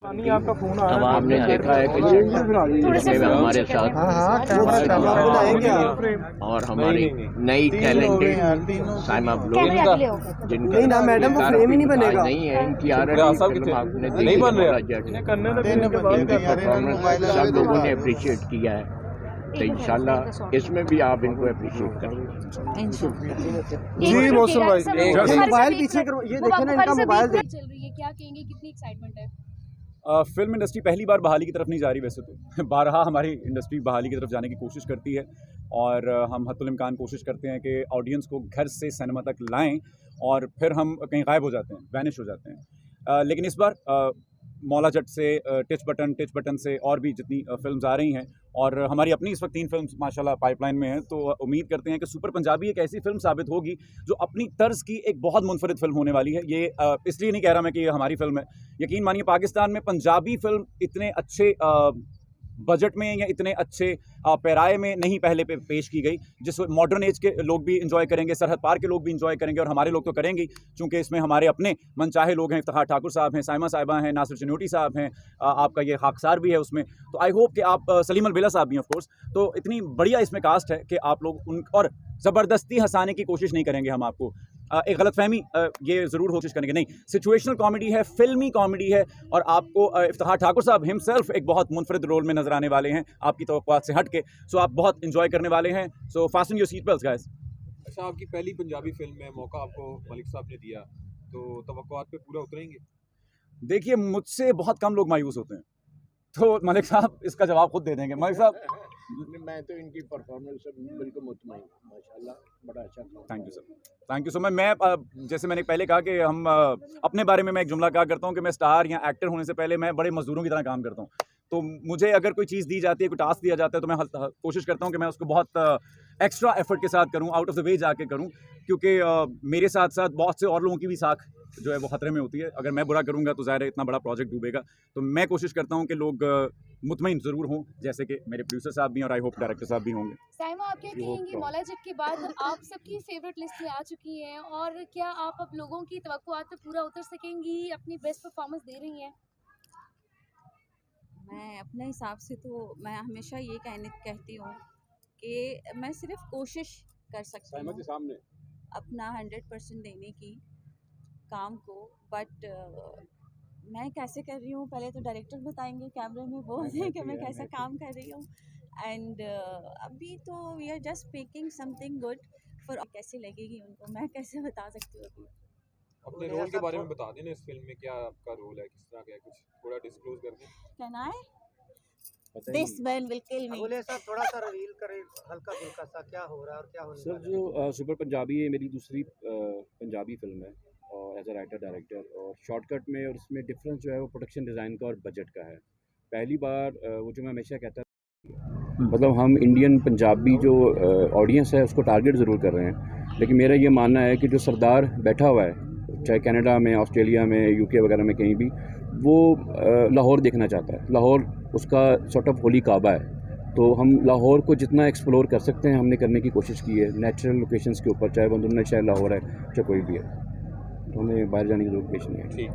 आपका फोन आ अब रहा है, आपने देखा है कि हमारे साथ और हमारी नई टैलेंटेड साइमा ब्लोग जिनका नहीं ना मैडम, वो फ्रेम ही नहीं बनेगा। नहीं है इनकी आ रही फिल्म आपने देखी मौला जट इनकी परफॉर्मेंस सब लोगों ने अप्रिशिएट किया है, तो इंशाल्लाह इसमें भी आप इनको अप्रिशिएट करें। जी मौसम भाई, मोबाइल पीछे करो, ये देखे ना इनका मोबाइल देख। चल रही है, क्या कहेंगे, कितनी एक्साइटमेंट है? फिल्म इंडस्ट्री पहली बार बहाली की तरफ नहीं जा रही, वैसे तो बारहा हमारी इंडस्ट्री बहाली की तरफ जाने की कोशिश करती है और हम हत्तुल इम्कान कोशिश करते हैं कि ऑडियंस को घर से सिनेमा तक लाएं और फिर हम कहीं गायब हो जाते हैं, वैनिश हो जाते हैं। लेकिन इस बार मौला जट से टच बटन से और भी जितनी फिल्म्स आ रही हैं और हमारी अपनी इस वक्त 3 फिल्म्स माशाल्लाह पाइपलाइन में हैं, तो उम्मीद करते हैं कि सुपर पंजाबी एक ऐसी फिल्म साबित होगी जो अपनी तर्ज की एक बहुत मुनफरिद फिल्म होने वाली है। ये इसलिए नहीं कह रहा मैं कि ये हमारी फिल्म है, यकीन मानिए पाकिस्तान में पंजाबी फिल्म इतने अच्छे बजट में या इतने अच्छे पैराए में नहीं पहले पेश की गई, जिस मॉडर्न एज के लोग भी इंजॉय करेंगे, सरहद पार के लोग भी इंजॉय करेंगे और हमारे लोग तो करेंगे ही, चूँकि इसमें हमारे अपने मनचाहे लोग हैं। इफ्तिखार ठाकुर साहब हैं, साइमा साहिबा हैं, नासिर चन्योटी साहब हैं, आपका ये खाकसार भी है उसमें, तो आई होप कि आप सलीम अलबिला साहब भी हैं ऑफ कोर्स। तो इतनी बढ़िया इसमें कास्ट है कि आप लोग उन और ज़बरदस्ती हंसाने की कोशिश नहीं करेंगे हम आपको, एक गलतफहमी ये ज़रूर कोशिश करेंगे नहीं, सिचुएशनल कॉमेडी है, फिल्मी कॉमेडी है और आपको इफ्तिखार ठाकुर साहब हिमसेल्फ एक बहुत मुनफरिद रोल में नजर आने वाले हैं आपकी तवक्कुआत से हट के, सो आप बहुत इंजॉय करने वाले हैं, so fasten your seat belts guys. अच्छा, आपकी पहली पंजाबी फिल्म में मौका आपको मलिक साहब ने दिया, तो तवक्कुआत पे पूरा उतरेंगे? देखिए, मुझसे बहुत कम लोग मायूस होते हैं, तो मलिक साहब इसका जवाब खुद दे देंगे। मलिक साहब, मैं तो इनकी परफॉर्मेंस से बिल्कुल मुतमईन हूं, माशाल्लाह बड़ा अच्छा। Thank you sir, thank you so much. मैं जैसे मैंने पहले कहा कि हम अपने बारे में मैं एक जुमला कहा करता हूँ कि मैं स्टार या एक्टर होने से पहले मैं बड़े मजदूरों की तरह काम करता हूँ, तो मुझे अगर कोई चीज़ दी जाती है, कोई टास्क दिया जाता है, तो मैं कोशिश करता हूँ कि मैं उसको बहुत एक्स्ट्रा एफर्ट के साथ करूँ, आउट ऑफ द वे जाके करूँ, क्योंकि मेरे साथ साथ बहुत से और लोगों की भी साख जो है वो ख़तरे में होती है। अगर मैं बुरा करूँगा तो ज़ाहिर है इतना बड़ा प्रोजेक्ट डूबेगा, तो मैं कोशिश करता हूँ कि लोग मुतमईन ज़रूर हों, जैसे कि मेरे प्रोड्यूसर साहब भी और आई होप डायरेक्टर साहब भी होंगे। साइमा, आप क्या कहेंगी, मौला जट के बाद आप सबकी फेवरेट लिस्ट में आ चुकी हैं और क्या आप अब लोगों की तवक्कुआत पे पूरा उतर सकेंगी, अपनी बेस्ट परफॉर्मेंस दे रही हैं? मैं अपने हिसाब से तो मैं हमेशा ये कहती हूँ कि मैं सिर्फ कोशिश कर सकती हूँ सामने अपना 100% देने की काम को, बट मैं कैसे कर रही हूँ पहले तो डायरेक्टर बताएंगे, कैमरे में बोल दें कि मैं कैसा काम कर रही हूँ। एंड अभी तो we are just making something good for, कैसे लगेगी उनको मैं कैसे बता सकती हूँ अभी। अपने रोल के बारे में बता देना, इस फिल्म में क्या आपका रोल है, किस तरह का है, कुछ थोड़ा डिस्क्लोज कर दें। Can I this man will kill me? बोले सर, थोड़ा सा रिवील करें हल्का फुल्का सा, क्या हो रहा है और क्या होने सर। वाला है? जो सुपर पंजाबी है मेरी दूसरी पंजाबी फिल्म है और एज अ राइटर डायरेक्टर, और शॉर्टकट में और उसमें डिफरेंस जो है वो प्रोडक्शन डिज़ाइन का और बजट का है। पहली बार वो जो मैं हमेशा कहता मतलब हम इंडियन पंजाबी जो ऑडियंस है उसको टारगेट ज़रूर कर रहे हैं, लेकिन मेरा ये मानना है कि जो सरदार बैठा हुआ है चाहे कनाडा में, ऑस्ट्रेलिया में, यूके वगैरह में कहीं भी, वो लाहौर देखना चाहता है। लाहौर उसका सॉर्ट ऑफ होली काबा है, तो हम लाहौर को जितना एक्सप्लोर कर सकते हैं हमने करने की कोशिश की है, नेचुरल लोकेशंस के ऊपर, चाहे बंदरनगर, चाहे लाहौर है, चाहे कोई भी है, तो हमें बाहर जाने की जरूरत पेश नहीं है। ठीक।